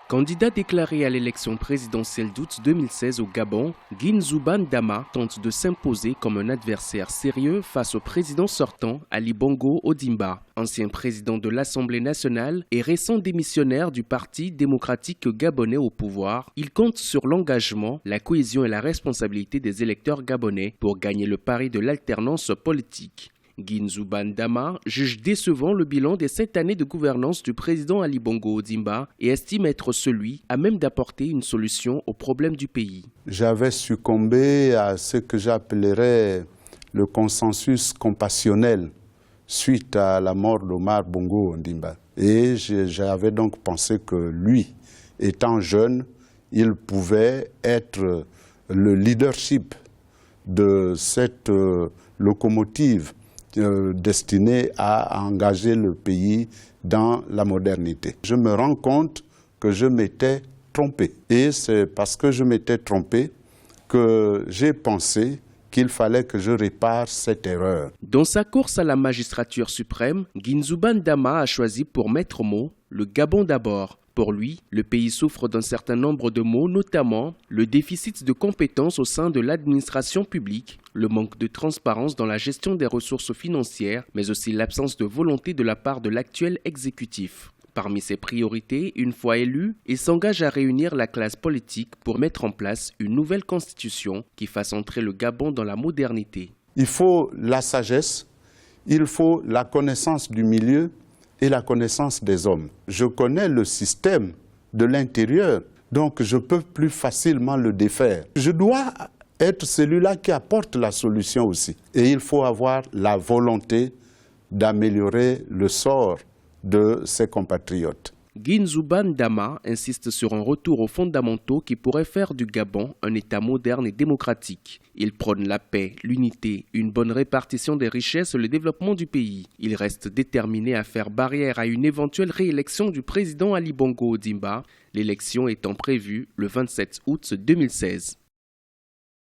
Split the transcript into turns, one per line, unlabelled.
Candidat déclaré à l'élection présidentielle d'août 2016 au Gabon, Guine-Zouban Dama tente de s'imposer comme un adversaire sérieux face au président sortant Ali Bongo Ondimba, ancien président de l'Assemblée nationale et récent démissionnaire du Parti démocratique gabonais au pouvoir. Il compte sur l'engagement, la cohésion et la responsabilité des électeurs gabonais pour gagner le pari de l'alternance politique. Guine-Zouban Dama juge décevant le bilan des 7 années de gouvernance du président Ali Bongo Ondimba et estime être celui à même d'apporter une solution aux problèmes du pays.
J'avais succombé à ce que j'appellerais le consensus compassionnel suite à la mort d'Omar Bongo Ondimba. Et j'avais donc pensé que lui, étant jeune, il pouvait être le leadership de cette locomotive destiné à engager le pays dans la modernité. Je me rends compte que je m'étais trompé. Et c'est parce que je m'étais trompé que j'ai pensé qu'il fallait que je répare cette erreur.
Dans sa course à la magistrature suprême, Guine-Zouban Dama a choisi pour maître mot le Gabon d'abord. Pour lui, le pays souffre d'un certain nombre de maux, notamment le déficit de compétences au sein de l'administration publique, le manque de transparence dans la gestion des ressources financières, mais aussi l'absence de volonté de la part de l'actuel exécutif. Parmi ses priorités, une fois élu, il s'engage à réunir la classe politique pour mettre en place une nouvelle constitution qui fasse entrer le Gabon dans la modernité.
Il faut la sagesse, il faut la connaissance du milieu et la connaissance des hommes. Je connais le système de l'intérieur, donc je peux plus facilement le défaire. Je dois être celui-là qui apporte la solution aussi. Et il faut avoir la volonté d'améliorer le sort de ses compatriotes.
Guine-Zouban Dama insiste sur un retour aux fondamentaux qui pourrait faire du Gabon un État moderne et démocratique. Il prône la paix, l'unité, une bonne répartition des richesses et le développement du pays. Il reste déterminé à faire barrière à une éventuelle réélection du président Ali Bongo Ondimba, l'élection étant prévue le 27 août 2016.